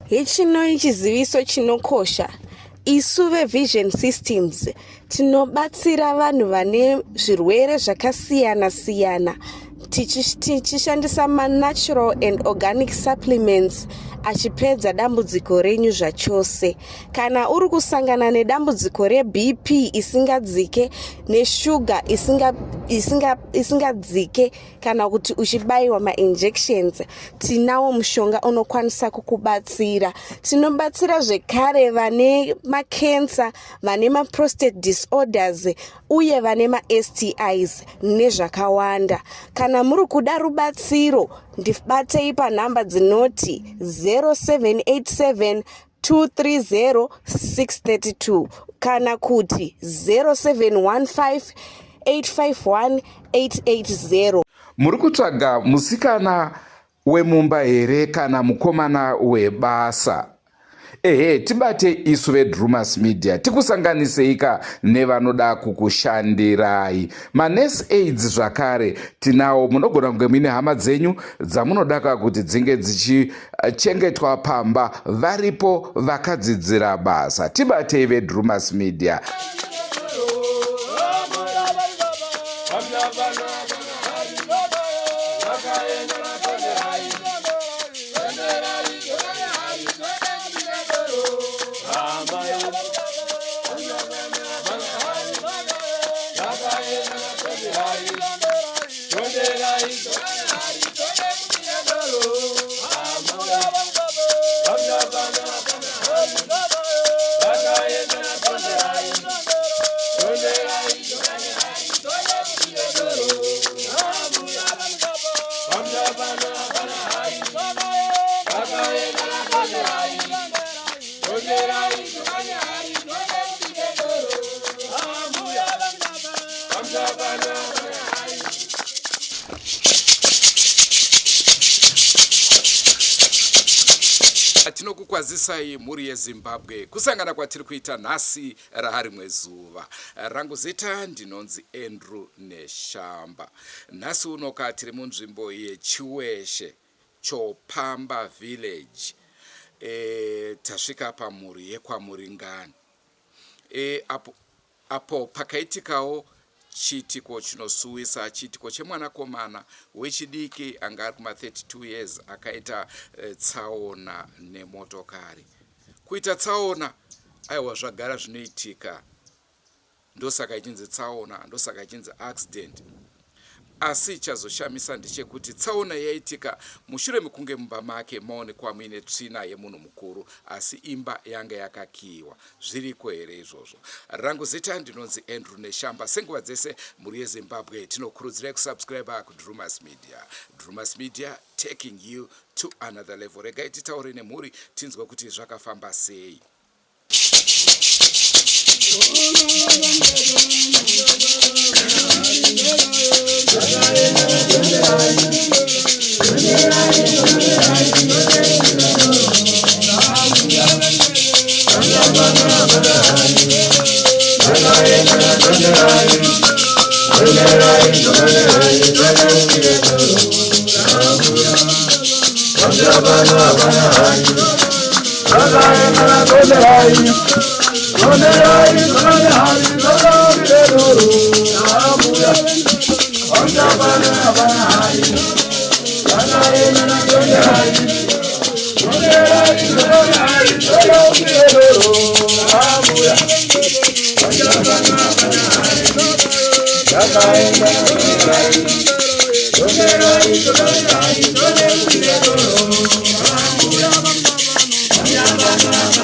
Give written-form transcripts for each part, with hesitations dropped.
Hechinoi chiziviso chinokosha. Isu veVision Systems tinobatsira vanhu vane zvirwere zvakasiyana-siyana tichishandisa natural and organic supplements achipedza dambudziko renyu zvachose. Kana uri kusangana nedambudziko reBP isingadzike neshuga isingadzike kana kuti uchibayiwa mainjections, tinawo mushonga unokwanisa kukubatsira. Tinobatsira zvekare vane macancer, vane maprostate disorders uye vane maSTIs nezvakawanda. Kana muri kuda rubatsiro, ndibatei panhamba dzinoti 0787 230 632 kana kuti 0715 851 880. Muri kutsvaga musikana wemumba here kana mukomana webasa? Tibate isu veDrumas Media tikusanganiseika nevanoda kukushandirai. Manesi AIDS zvakare tinawo, munogona kunge muine hama dzenyu dzamunodaka kuti dzinge dzichichengetwa pamba, varipo vakadzidzira basa. Tibatei veDrumas Media. Tinokukwazisai mhuri yeZimbabwe kusangana kwatiri kuita nhasi rarimwe zuva. Rangu zita ndinonzi Andrew Neshamba. Nhasi unoka tiri munzvimbo yeChiweshe, Chopamba Village. Tasvika pamhuri yekwaMuringani. Apo pakaitikawo chitiko chinosuwisa, chitiko chemwanakomana wechidiki anga ari kuma32 years akaita tsaona nemotokari. Kuita tsaona aiwa zvagara zvinoitika, ndosaka ichinzi tsaona, ndosaka ichinzi accident. Asi chazoshamisa ndechekuti tsaona yaitika mushure mekunge mumba make maonekwa muine tsvina yemunhu mukuru, asi imba yanga yakakiyiwa. Zviriko here izvozvo? Rangu zita ndinonzi Andrew Neshamba. Senguva dzese mhuri yeZimbabwe tinokurudzirai kusubscribe kuDrumas Media. Drumas Media, taking you to another level. Regai titaure nemhuri tinzwe kuti zvakafamba sei.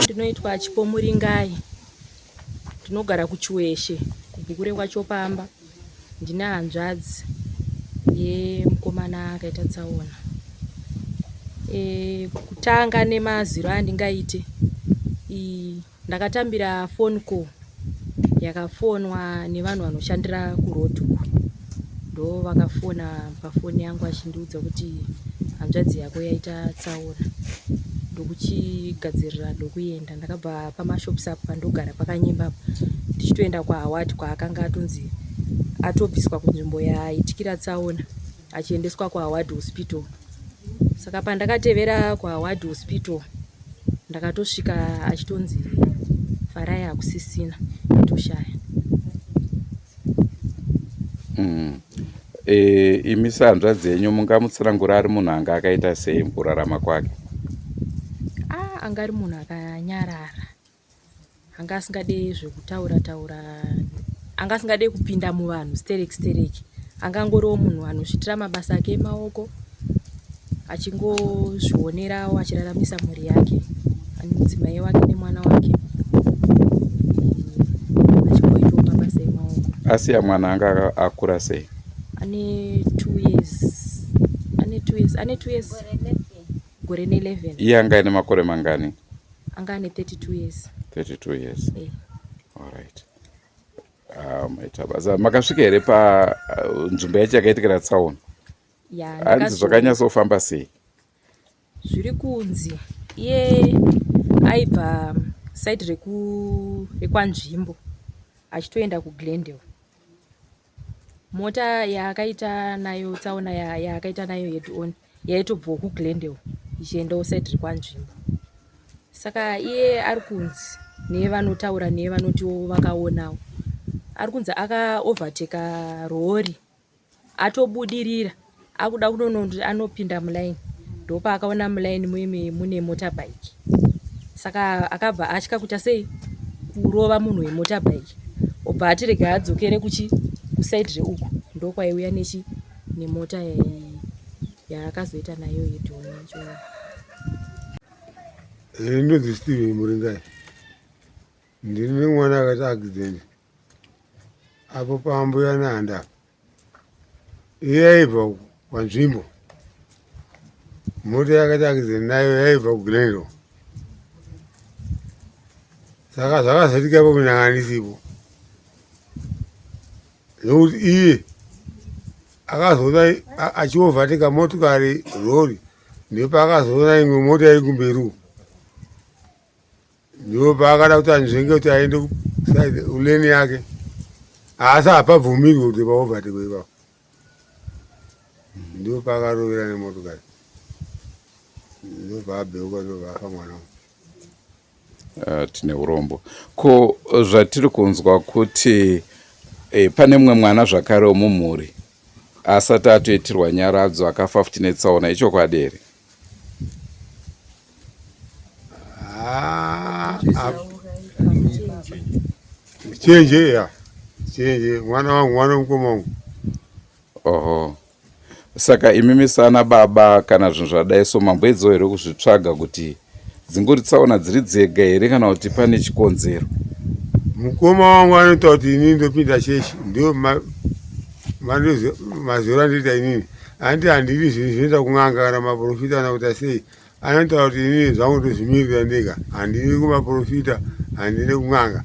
Ndinoitwa Chipomuringai, ndinogara kuChiweshe, kubhukure kwaChopamba. Ndine hanzvadzi yemukomana akaita tsaona. Kutanga nemaziro andingaite, ndakatambira phone call yakafonwa nevanhu vanoshandira kuRoadhook. Ndo vakafona pafoni yangu achindiudza kuti hanzvadzi yako yaita tsaona, ndokuchigadzirira ndokuenda. Ndakabva pamashops apo pandogara pakanyimba ndichitoenda kwaHoward kwaakanga atonzi atobviswa kunzvimbo yaitikira tsaona achiendeswa kwaHoward Hospital. Saka pandakatevera kwaHoward Hospital ndakatosvika achitonzi farai hakusisina toshaya. Imi sehanzvadzi yenyu mungamutsanangura ari munhu anga akaita sei mukurarama kwake? Anga ari munhu akanyarara, anga asingade zvekutaura, anga asingade kupinda muvanhu stereki. Angangoriwo munhu anosvitira mabasa ake emaoko, achingozvionerawo achiraramisa mhuri yake, mudzimai wake nemwana wake, achingoitawo mabasa emaoko. Asiya mwana anga akura sei? Ane 2 years. Gore ne11. Iye anga ane makore mangani? Anga ane 32 years. 32 years. Alright. Maita basa. Makasvika here panzvimbo yacho yakaitikira tsaona? Hanzi zvakanyatsofamba sei? Zviri kunzi iye aibva saidi rekwanzvimbo achitoenda kuGlendale. Mota yaakaita nayo tsaona yaakaita nayo head on yaitobvawo kuGlendale ichiendawo saidi rekwanzvimbo. Saka iye ari kunzi nevanotaura nevanotiwo vakaonawo, ari kunzi akaovateka rori atobudirira akuda kunonoti anopinda mulaini, ndopa akaona mulaini mune motorbike. Saka akabva atya kuti sei kurova munhu wemotorbike, obva ati rega adzokere kusaidi reuku, ndokwaiuya nemota yaakazoita nayo hedhoni yacho. Ndinonzi Steve Muringai, ndine mwana akati accident apo pambuya Nanda. Iye aibva kwanzvimbo, mota yakati accident nayo yaibva kuGlendale. Saka zvakazoitika ipo kunyanganisipo, nokuti iye akazoona achiovateka motokari rori, ndopaakazoona imwe mota iri kumberi, ndopaakada kuti anzvenge kuti aende uleni yake, asi hapabvumirwi kuti paovatekwe ipapo. Ndopakarovera nemotokari, ndobva abeuka, ndobva afa mwana. Tine urombo. Ko zvatiri kunzwa kuti pane mumwe mwana zvakare womumhuri asati atoitirwa nyaradzo akafa futi netsaona, ichokwadi here? Chenje mwana wangu, mwana mukoma wangu. Oho. Saka imimi sana baba kana zvinhu zvadai so mamboedzawo here kuzvitsvaga kuti dzingori tsaona dziri dzega here kana kuti pane chikonzero? Mukoma wangu anotaura kuti inini ndopinda chechi, ndio mazero andiita inini. Handidi zvinhu zvinoita kun'anga kana maprofita kana kuti sei. Anotaura kuti inini zvangu ndozvimirira ndega, handidi kumaprofita, handidi kun'anga.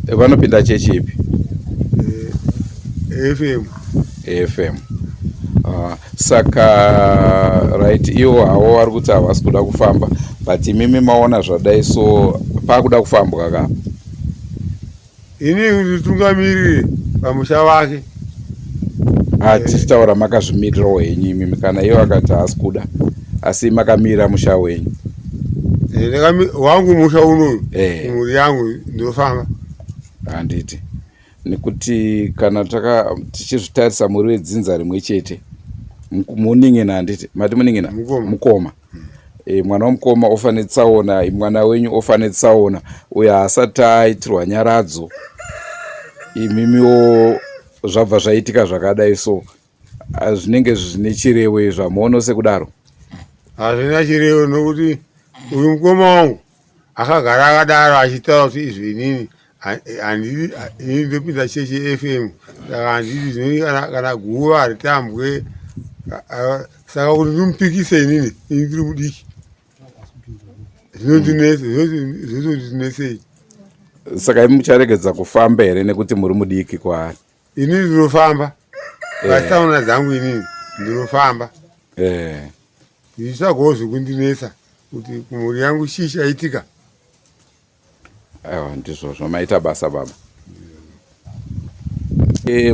Vanopinda chechi ipi? FM. Saka right, iwo hawo vari kuti havasi kuda kufamba, but imimi maona zvadai so paakuda kufambwa ka? Inini kuti tungamirire pamusha wake. Tichitaura makazvimirirawo henyu imimi, kana iwo akati haasi kuda asi makamira musha wenyu? Wangu musha unoyu, mhuri yangu ndinofamba. Handiti nekuti kana tichizvitarisa muri wedzinza rimwe chete, muning'ina, handiti mati muning'ina mukoma. Mwana womukoma ofane tsaona, mwana wenyu ofane tsaona, uyo haasati aitirwa nyaradzo, imimiwo zvabva zvaitika zvakadai so zvinenge zvine chirevo zvamuono sekudaro? Hazvina chirevo, nokuti uyu mukoma wangu akagara akadaro achitaura kuti izvi inini handidi ndopinda chechi FM, saka handidi zvinoni kana guva haritambwe. Saka kuti ndimupikise inini ndiri mudiki zvinondinetsei. Saka imi mucharegedza kufamba here nekuti muri mudiki kwaari? Inini ndinofamba, patsaona dzangu inini ndinofamba. Zvichagoo zvekundinetsa kuti kumhuri yangu chii chaitika. Aiwa, ndizvozvo maita basa baba.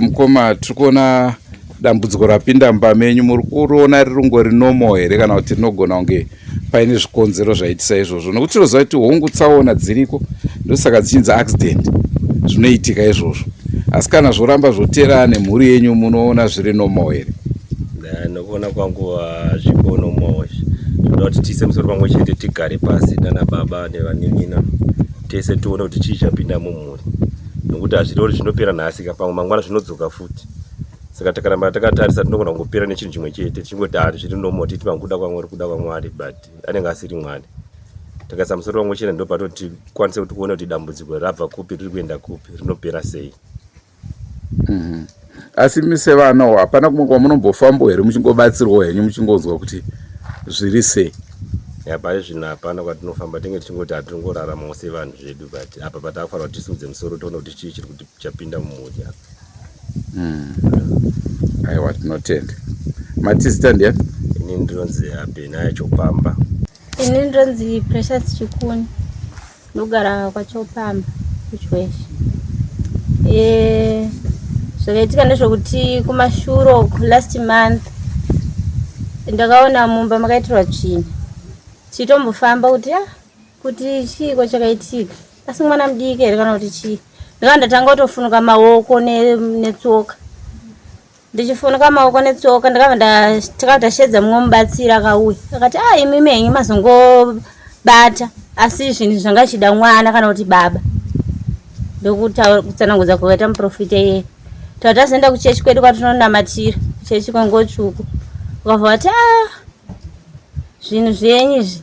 Mukoma, tiri kuona dambudziko rapinda mumba menyu, muri kuona rirungori normal here kana kuti rinogona kunge paine zvikonzero zvaitisa izvozvo, nokuti tinoziva kuti hongu tsaona dziriko ndosaka dzichinzi accident zvinoitika izvozvo. Asi kana zvoramba zvoteerana nemhuri yenyu munoona zviri normal here? Nokuona kwangu hazviko normal. Zvinoda kuti tiise musoro pamwe chete tigare pasi nana baba nevanimina tese tione kuti chii chapinda mumhuri, nokuti hazvirori zvinopera nhasi pamwe mangwana zvinodzoka futi. Saka takaramba takatarisa tinogona kungopera nechinhu chimwe chete tichingoti zviri normal titi panguda kwaMwari kuda kwaMwari, but anenge asiri Mwari. Takaisa musoro pamwe chete ndopatoti tikwanise kuti kuona kuti dambudziko rabva kupi riri kuenda kupi rinopera sei. Asi mise vanawo hapana kumwe kwamunombofamba here muchingobatsirwa henyu muchingonzwa kuti zviri sei? Pane zvino hapana kwatinofamba tinge tichingoti hatingoraramawo sevanhu zvedu, but apa patakafanira kuti tisudze musoro toona kuti chii chiri kuti chapinda mumhuri apa. Aiwa, tinotenda. Matisita ndiani? Ini ndinonzi Benaya Chopamba. Ini ndinonzi Precious Chikuni, ndinogara kwaChopamba kuChweshi. Zvakaitika ndezvokuti kumashure last month ndakaona mumba makaitirwa tsvina, tichitombofamba kuti chiiko chakaitika, asi mwana mudiki here kana kuti chii. Ndatanga kutofunuka maoko netsoka, ndichifunuka maoko netsoka ndakabva shedza mumwe mubatsiri akauya akati imi menyu mazongobata, asi zvinhu zvanga chida mwana kana kuti baba. Ndokutsanangudza kukaita muprofita iye tazoenda kuchechi kwedu kwatinonamatira, chechi kwengotsvuku, ukabva kuti zvinhu zvenyu izvi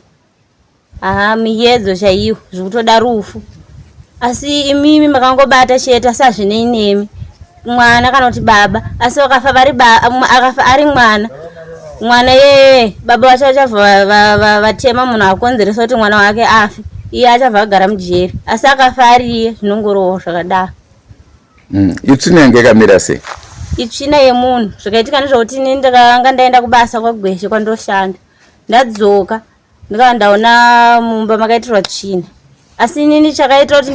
miyedzo chaiyo zvikutoda rufu, asi imimi makangobata chete asi hazvinei nemi mwana kana kuti baba. Asi akafa ari mwana ye baba vacho vachabva vatema munhu akonzeresa kuti mwana wake afe, iye achabva agara mujeri, asi akafa ari iye zvinongorowo zvakadaro. Itsvina yange yakamira sei? Itsvina yemunhu. Zvakaitika ndezvokuti ini ndakanga ndaenda kubasa kwaGweshe kwandoshanda, ndadzoka ndikava ndaona mumba makaitirwa tsvina, asi inini chakaita kuti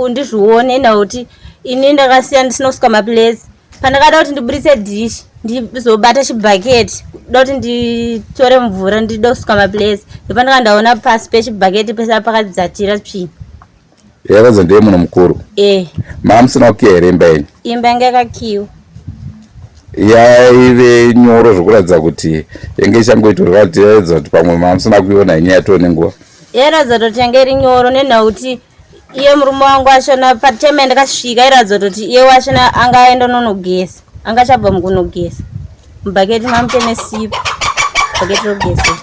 ndizvione nakuti ini ndakasiya ndisinosuka maplesi. Pandakada kuti ndiburitse dhishi ndizobata chibhaketi kuda kuti nditore mvura ndida kusuka maplesi, ndopandakanga ndaona pasi pechibhaketi pese pakadzatira tsvina. Yakazi ndiye munhu mukuru? Mamusina kukiya here imba yenyu? Imba yanga yakakiwa. Yaive nyoro zvokuratidza kuti yange ichangoitorwa kuti pamwe mamusina kuiona henyu yatoo nenguva? Yairatidza kuti yange iri nyoro nenhauti iye murume wangu wachona patime ndakasvika airatidza kuti iye wachona anga aenda nonogesa, anga achabva mukunogesa mubhaketi mamutene sipo bhaketi rogesa.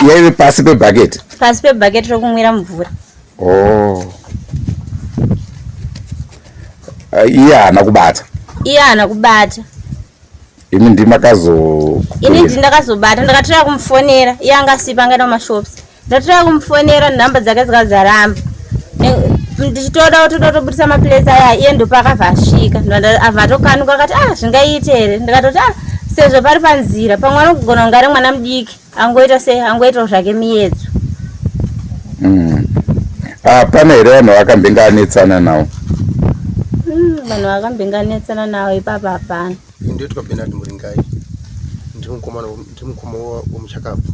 Yaive pasi pebhaketi? Pasi pebhaketi rokumwira mvura. Iye haana kubata? Iye haana kubata. Imi ini ndakazobata, ndakatora kumufonera, iye anga asipa angaenda kumashops, ndatora kumufonera nhamba dzake dzikazaramba, ndichitoda kuti totoburisa maplesi aya, iye ndopakabva asvika, abva atokanuka akati zvingaite here, ndikatoti sezvo pari panzira pamwe anogona kunge ari mwana mudiki angoitawo zvake miyedzo. Pana here vanhu vakambenganetsana nawo? Vanhu vakambenganetsana nawo ipapa hapana. Nditwa Bernard Muringai, ndiri mukoma womuchakabva.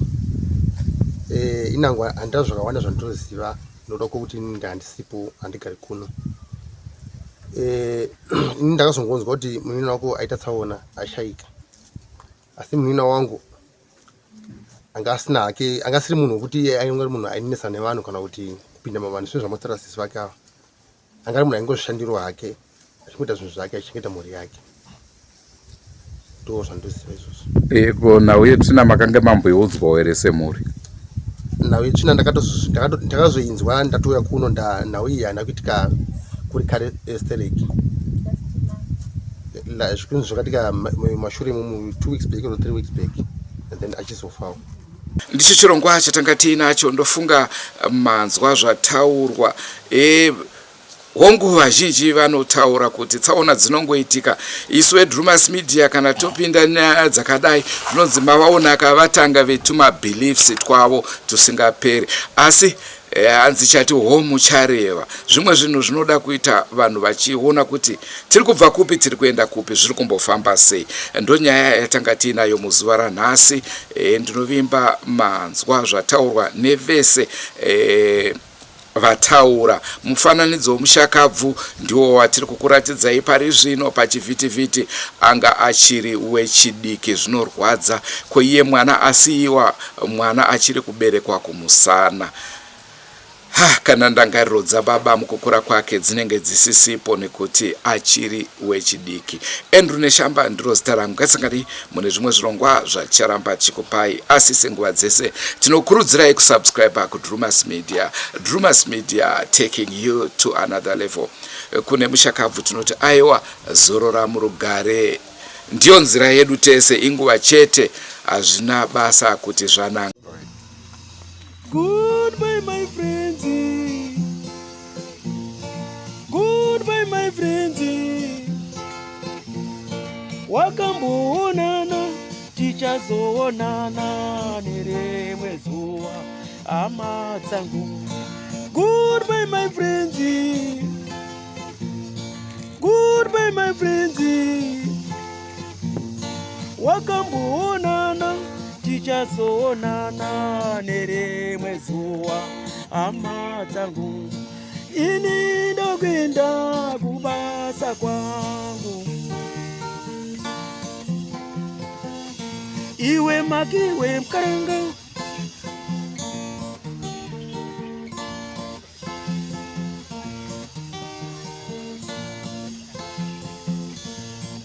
Inangwa handina zvakawanda zvandinoziva noda kwokuti ndandisipo handigari kuno. Ini ndakazongonzwa kuti munina wako aita tsaona ashayika, asi munina wangu anga asiri munhu wekuti ainge ari munhu ainetsa nevanhu kana kuti kupinda muvanhu zvinhu zvamatarasisi vake ava. Anga ari munhu aingozvishandiro hake achingoita zvinhu zvake achichengeta mhuri yake. Ndo zvandoziva izvozvo. Nhau yeTsvina makanga mamboiudzwawo here semhuri? Nhau yeTsvina ndakazoinzwa ndatouya kuno nhau iyi haina kuitika kuri kare estereki. Zvinhu zvakatika mashure imomo 2 weeks back or 3 weeks back and then achizofawo. Ndicho chirongwa chatanga tiinacho, ndofunga manzwa zvataurwa. Hongu vazhinji vanotaura kuti tsaona dzinongoitika. Isu veDrumas Media kana topinda nyaya dzakadai zvinonzi mavaona vatanga vetuma beliefs twavo tusingaperi. Asi hanzi chati homu chareva. Zvimwe zvinhu zvinoda kuita vanhu vachiona kuti tiri kubva kupi tiri kuenda kupi, zviri kumbofamba sei. Ndonyaya yatanga tiinayo muzuva ranhasi. Ndinovimba manzwa zvataurwa nevese vataura. Mufananidzo womushakabvu ndiwo watiri kukuratidzai pari zvino pachivhitivhiti, anga achiri wechidiki. Zvinorwadza kweiye mwana asiyiwa, mwana achiri kuberekwa kumusana. Kana ndangariro dzababa mukukura kwake dzinenge dzisisipo nekuti achiri wechidiki. Andrew Neshamba ndiro zita rangu. Ngasingati mune zvimwe zvirongwa zvacharamba chikupai, asi senguva dzese tinokurudzirai kusubscribe kuDrumas Media. Drumas Media, taking you to another level. Kune mushakabvu tinoti aiwa zorora murugare. Ndiyo nzira yedu tese, inguva chete, hazvina basa kuti zvananga. Goodbye, my friends. Goodbye, my friends. Wakamboonana, tichazoonana nerimwe zuva, hama dzangu. Goodbye, my friends. Goodbye, my friends. Wakamboonana, tichazoonana nerimwe zuva, hama dzangu. Ini ndokwenda kubasa kwangu. Iwe makiwe mkaranga.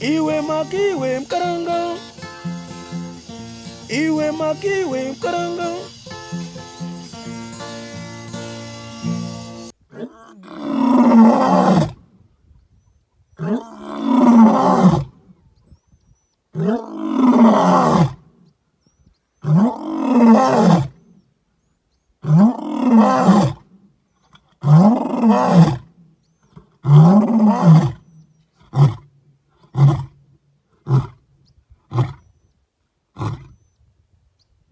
Iwe makiwe mkaranga. Iwe makiwe mkaranga. Yeah.